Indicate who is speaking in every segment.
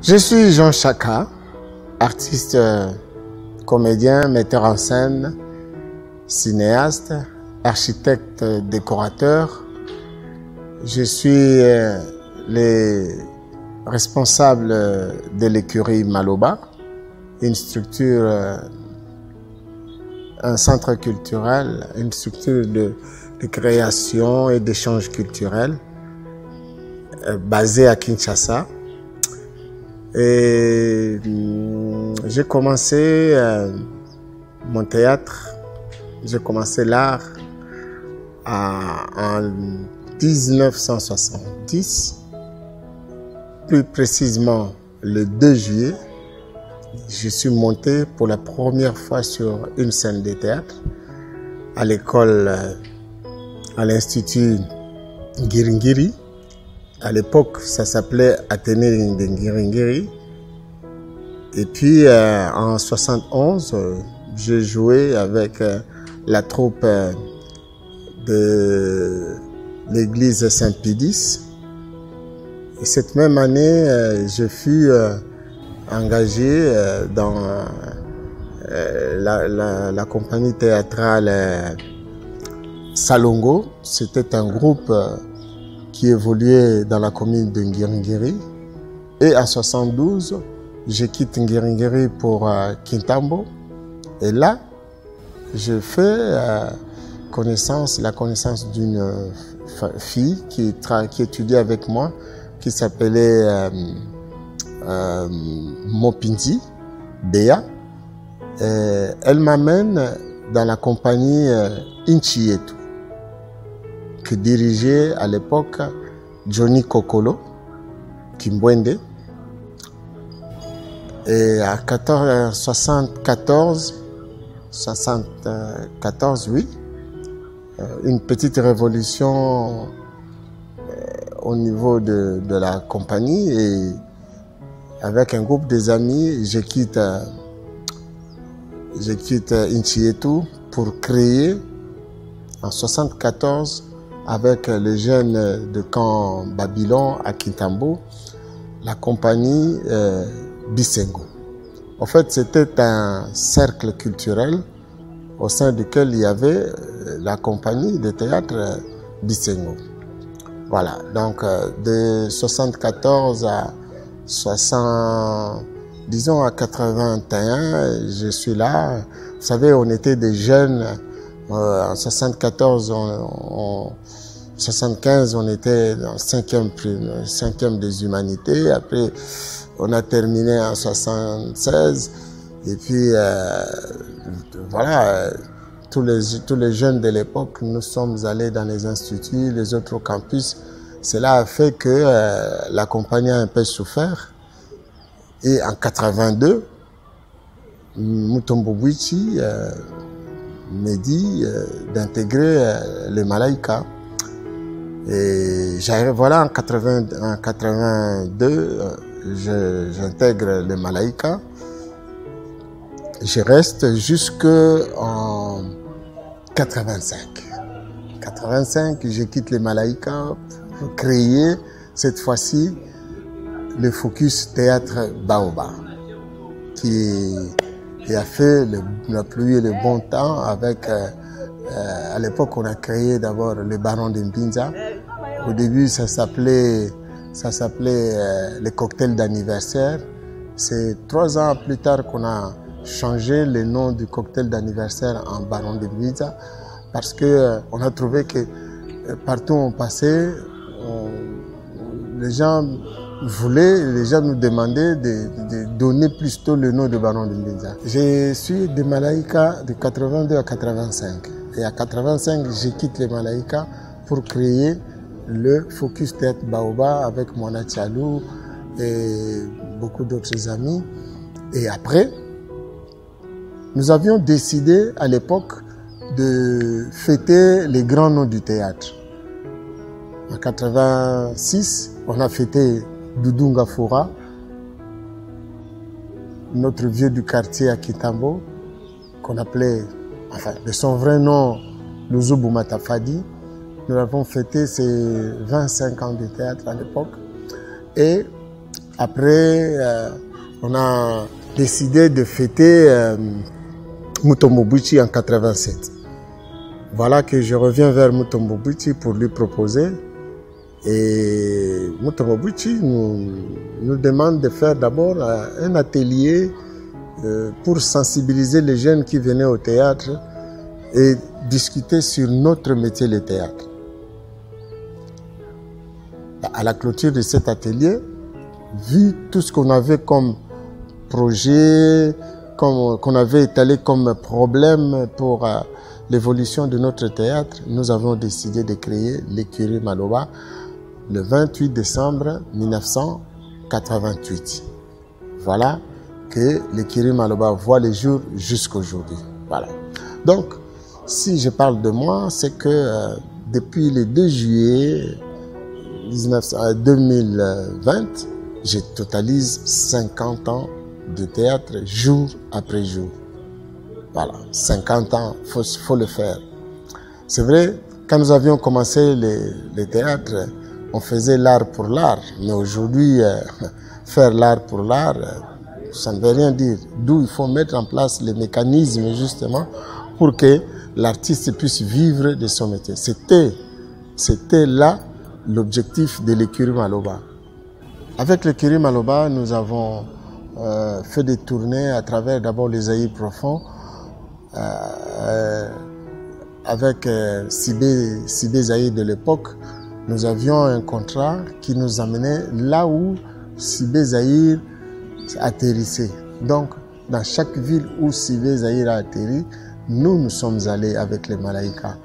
Speaker 1: Je suis Jean Chaka, artiste, comédien, metteur en scène, cinéaste, architecte, décorateur. Je suis le responsable de l'écurie Maloba, une structure, un centre culturel, une structure de création et d'échange culturel basée à Kinshasa. Et j'ai commencé mon théâtre, j'ai commencé l'art en 1970, plus précisément le 2 juillet. Je suis monté pour la première fois sur une scène de théâtre à l'école, à l'Institut Ngiringiri. À l'époque, ça s'appelait Athénée de Ngiringiri. Et puis, en 71, j'ai joué avec la troupe de l'église Saint-Pédis. Et cette même année, je fus engagé dans la compagnie théâtrale Salongo. C'était un groupe qui évoluait dans la commune de Ngiringiri. Et en 72, je quitte Ngiringiri pour Kintambo. Et là, je fais la connaissance d'une fille qui étudiait avec moi, qui s'appelait Mopinzi, Béa. Elle m'amène dans la compagnie Inchietu, que dirigeait à l'époque Johnny Kokolo, Kimbwende. Et à 74, oui, une petite révolution au niveau de la compagnie, et avec un groupe des amis, je quitte Inchietu pour créer en 74 avec les jeunes de camp Babylon à Kintambo, la compagnie Bisengo. En fait, c'était un cercle culturel au sein duquel il y avait la compagnie de théâtre Bisengo. Voilà, donc de 74 à 81, je suis là. Vous savez, on était des jeunes. En 74, 75, on était dans le cinquième des humanités. Après, on a terminé en 76. Et puis, voilà, tous les jeunes de l'époque, nous sommes allés dans les instituts, les autres campus. Cela a fait que la compagnie a un peu souffert. Et en 82, Mutombo Bwichi me dit d'intégrer les Malaïka. Et voilà, en 82, j'intègre les Malaïka. Je reste jusqu'en 85. 85, je quitte les Malaïka pour créer cette fois-ci le Focus Théâtre Baoba, qui a fait la pluie et le bon temps avec, à l'époque, on a créé d'abord le Baron de Mbinza. Au début, ça s'appelait les cocktails d'anniversaire. C'est 3 ans plus tard qu'on a changé le nom du cocktail d'anniversaire en Baron de Mbinza, parce que on a trouvé que partout où on passait, les gens nous demandaient de donner plus tôt le nom de Baron de Mbinza. Je suis de Malaïka de 82 à 85. Et à 85, je quitte les Malaïka pour créer le Focus Théâtre Baoba avec Mona Tialou et beaucoup d'autres amis. Et après, nous avions décidé à l'époque de fêter les grands noms du théâtre. En 86, on a fêté Doudou Ngafura, notre vieux du quartier à Kintambo, qu'on appelait, enfin, de son vrai nom, Luzubu Matafadi. Nous avons fêté ses 25 ans de théâtre à l'époque. Et Après, on a décidé de fêter Mutombo Bwiti en 87. Voilà que je reviens vers Mutombo Bwiti pour lui proposer. Et Mutombo Bwiti nous demande de faire d'abord un atelier pour sensibiliser les jeunes qui venaient au théâtre et discuter sur notre métier, le théâtre. À la clôture de cet atelier, vu tout ce qu'on avait comme projet, qu'on avait étalé comme problème pour l'évolution de notre théâtre, nous avons décidé de créer l'écurie Maloba le 28 décembre 1988. Voilà que l'écurie Maloba voit les jours jusqu'aujourd'hui. Voilà. Donc, si je parle de moi, c'est que depuis le 2 juillet 2020, je totalise 50 ans de théâtre jour après jour. Voilà, 50 ans, faut le faire. C'est vrai, quand nous avions commencé les théâtres, on faisait l'art pour l'art. Mais aujourd'hui, faire l'art pour l'art, ça ne veut rien dire. D'où il faut mettre en place les mécanismes justement pour que l'artiste puisse vivre de son métier. C'était là l'objectif de l'écurie Maloba. Avec l'écurie Maloba, nous avons fait des tournées à travers d'abord les Zaïre profonds, avec Sibé Zaïre de l'époque. Nous avions un contrat qui nous amenait là où Sibé Zaïre atterrissait. Donc, dans chaque ville où Sibé Zaïre a atterri, nous sommes allés avec les Malaïkas.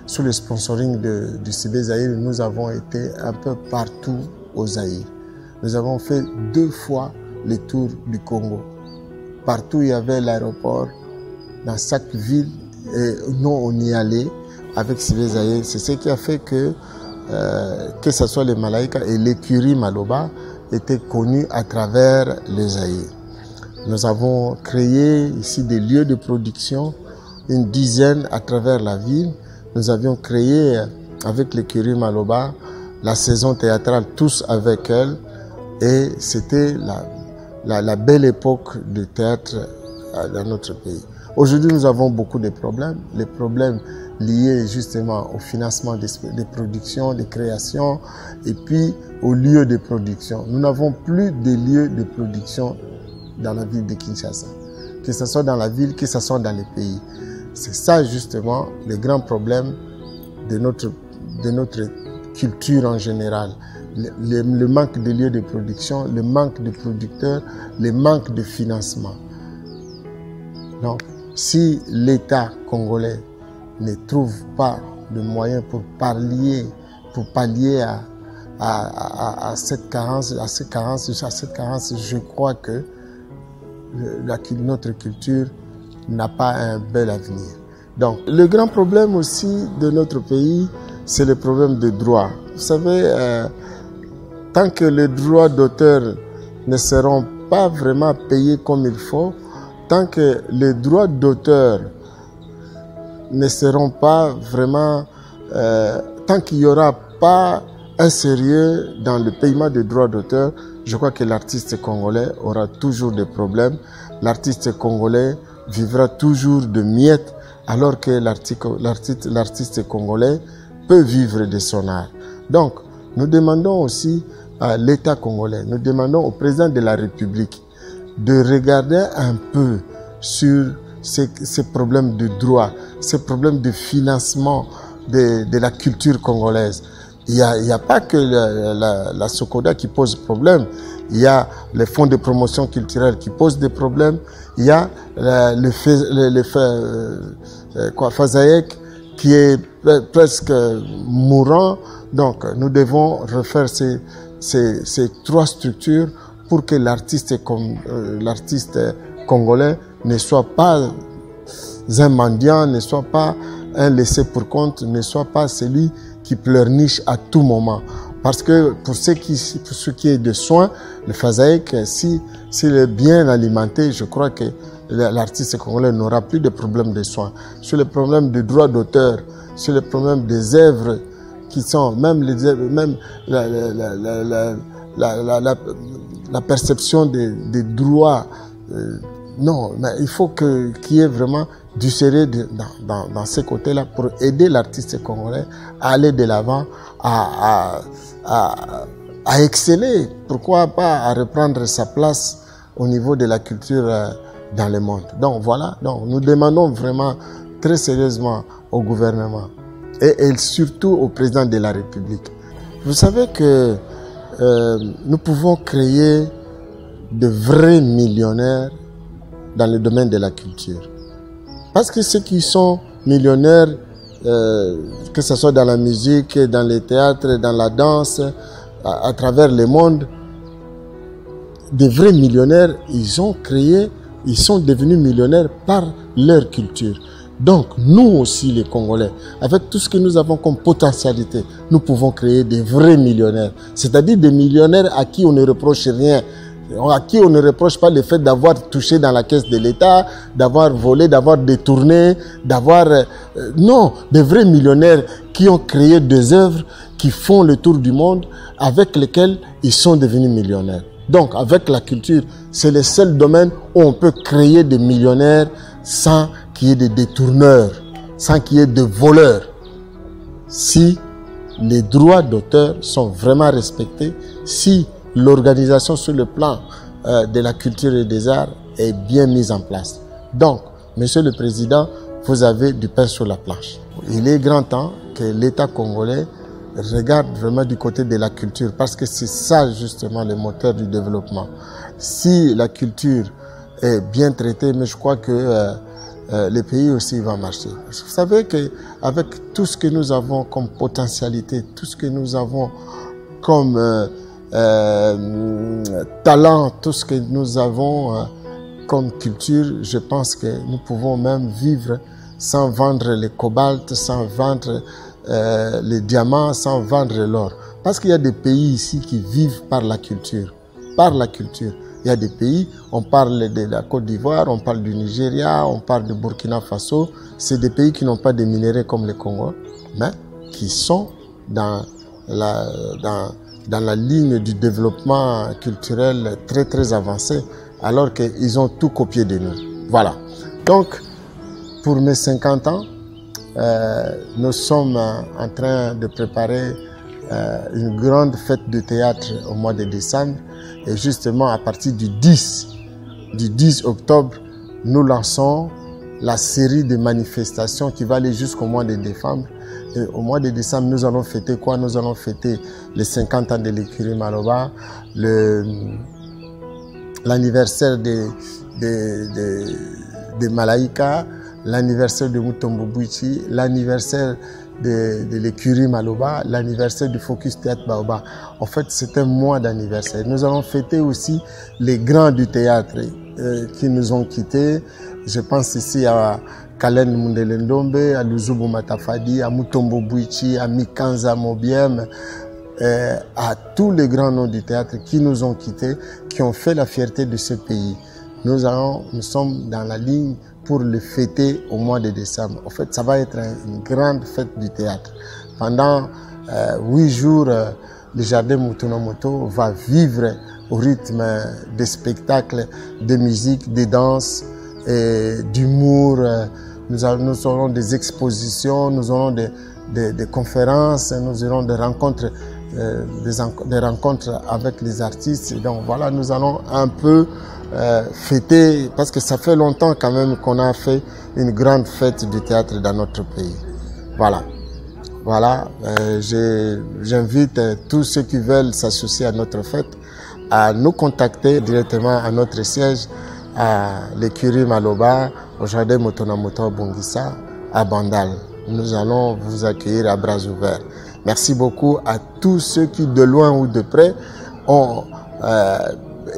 Speaker 1: Sous le sponsoring du Sibé Zaïre, nous avons été un peu partout au Zaïre. Nous avons fait 2 fois le tour du Congo. Partout il y avait l'aéroport, dans chaque ville, et nous on y allait avec Sibé Zaïre. C'est ce qui a fait que ce soit les Malaïkas et l'écurie Maloba étaient connus à travers le Zaïre. Nous avons créé ici des lieux de production, une dizaine à travers la ville. Nous avions créé avec l'écurie Maloba la saison théâtrale Tous avec elle, et c'était la belle époque du théâtre dans notre pays. Aujourd'hui, nous avons beaucoup de problèmes, les problèmes liés justement au financement des productions, des créations, et puis aux lieux de production. Nous n'avons plus de lieux de production dans la ville de Kinshasa, que ce soit dans la ville, que ce soit dans les pays. C'est ça justement le grand problème de notre culture en général. Le manque de lieux de production, le manque de producteurs, le manque de financement. Donc, si l'État congolais ne trouve pas de moyens pour pallier à cette carence, je crois que notre culture n'a pas un bel avenir. Donc, le grand problème aussi de notre pays, c'est le problème de droit. Vous savez, tant que les droits d'auteur ne seront pas vraiment payés comme il faut, tant que les droits d'auteur ne seront pas vraiment, tant qu'il n'y aura pas un sérieux dans le paiement des droits d'auteur, je crois que l'artiste congolais aura toujours des problèmes. L'artiste congolais vivra toujours de miettes, alors que l'artiste congolais peut vivre de son art. Donc, nous demandons aussi à l'État congolais, nous demandons au président de la République de regarder un peu sur ces problèmes de droit, ces problèmes de financement de la culture congolaise. Il n'y a pas que la Sokoda qui pose problème. Il y a les fonds de promotion culturelle qui posent des problèmes. Il y a le Fazaïek qui est presque mourant. Donc, nous devons refaire ces 3 structures pour que l'artiste congolais ne soit pas un mendiant, ne soit pas un laissé pour compte, ne soit pas celui qui pleurniche à tout moment. Parce que pour ce qui est de soins, le Fazaïek, s'il est bien alimenté, je crois que l'artiste congolais n'aura plus de problème de soins. Sur le problème de droits d'auteur, sur le problème des œuvres qui sont, même la perception des droits. Non, mais il faut qu'il y ait vraiment du sérieux dans ces côtés-là pour aider l'artiste congolais à aller de l'avant, à exceller, pourquoi pas à reprendre sa place au niveau de la culture dans le monde. Donc voilà, donc nous demandons vraiment très sérieusement au gouvernement et surtout au président de la République. Vous savez que nous pouvons créer de vrais millionnaires dans le domaine de la culture. Parce que ceux qui sont millionnaires, que ce soit dans la musique, dans les théâtres, dans la danse, à travers le monde, des vrais millionnaires, ils sont devenus millionnaires par leur culture. Donc, nous aussi, les Congolais, avec tout ce que nous avons comme potentialité, nous pouvons créer des vrais millionnaires. C'est-à-dire des millionnaires à qui on ne reproche rien, à qui on ne reproche pas le fait d'avoir touché dans la caisse de l'État, d'avoir volé, d'avoir détourné, non, des vrais millionnaires qui ont créé des œuvres qui font le tour du monde, avec lesquelles ils sont devenus millionnaires. Donc, avec la culture, c'est le seul domaine où on peut créer des millionnaires sans qu'il y ait des détourneurs, sans qu'il y ait de voleurs. Si les droits d'auteur sont vraiment respectés, si l'organisation sur le plan de la culture et des arts est bien mise en place. Donc, Monsieur le Président, vous avez du pain sur la planche. Il est grand temps que l'État congolais regarde vraiment du côté de la culture, parce que c'est ça justement le moteur du développement. Si la culture est bien traitée, mais je crois que le pays aussi va marcher. Vous savez qu'avec tout ce que nous avons comme potentialité, tout ce que nous avons comme talent, tout ce que nous avons comme culture, je pense que nous pouvons même vivre sans vendre le cobalt, sans vendre les diamants, sans vendre l'or. Parce qu'il y a des pays ici qui vivent par la culture. Par la culture. Il y a des pays, on parle de la Côte d'Ivoire, on parle du Nigeria, on parle de Burkina Faso. C'est des pays qui n'ont pas de minerais comme le Congo, mais qui sont dans la ligne du développement culturel très très avancé, alors qu'ils ont tout copié de nous. Voilà. Donc, pour mes 50 ans, nous sommes en train de préparer une grande fête de théâtre au mois de décembre. Et justement, à partir du 10 octobre, nous lançons la série de manifestations qui va aller jusqu'au mois de décembre. Et au mois de décembre, nous allons fêter quoi? Nous allons fêter les 50 ans de l'écurie Maloba, l'anniversaire de Malaika, l'anniversaire de Mutombo Bouichi, l'anniversaire de l'écurie Maloba, l'anniversaire du Focus Théâtre Baoba. En fait, c'est un mois d'anniversaire. Nous allons fêter aussi les grands du théâtre qui nous ont quittés. Je pense ici à Kalen Mundelendombe, à Luzubu Matafadi, à Mutombo Bouichi, à Mikanza Mobiem, à tous les grands noms du théâtre qui nous ont quittés, qui ont fait la fierté de ce pays. Nous sommes dans la ligne pour le fêter au mois de décembre. En fait, ça va être une grande fête du théâtre. Pendant 8 jours, le jardin Mutunamoto va vivre au rythme des spectacles, de musique, de danse, d'humour. Nous aurons des expositions, nous aurons des conférences, nous aurons des rencontres, des rencontres avec les artistes. Et donc voilà, nous allons un peu fêter, parce que ça fait longtemps quand même qu'on a fait une grande fête du théâtre dans notre pays. Voilà. Voilà, j'invite tous ceux qui veulent s'associer à notre fête à nous contacter directement à notre siège à l'écurie Maloba, au jardin Mutunamoto Bongissa, à Bandal. Nous allons vous accueillir à bras ouverts. Merci beaucoup à tous ceux qui, de loin ou de près, ont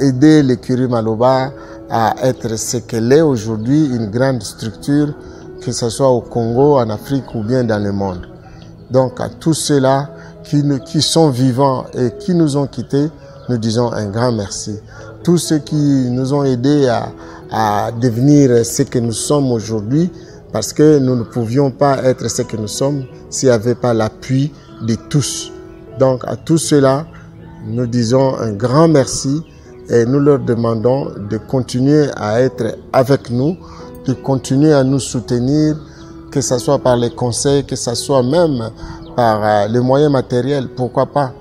Speaker 1: aidé l'écurie Maloba à être ce qu'elle est aujourd'hui, une grande structure, que ce soit au Congo, en Afrique ou bien dans le monde. Donc à tous ceux-là qui sont vivants et qui nous ont quittés, nous disons un grand merci. Tous ceux qui nous ont aidés à devenir ce que nous sommes aujourd'hui, parce que nous ne pouvions pas être ce que nous sommes s'il n'y avait pas l'appui de tous. Donc à tous ceux-là, nous disons un grand merci et nous leur demandons de continuer à être avec nous, de continuer à nous soutenir, que ce soit par les conseils, que ce soit même par les moyens matériels, pourquoi pas.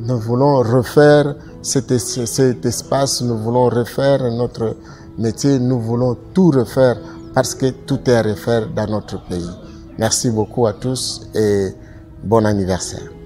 Speaker 1: Nous voulons refaire cet espace, nous voulons refaire notre métier, nous voulons tout refaire parce que tout est à refaire dans notre pays. Merci beaucoup à tous et bon anniversaire.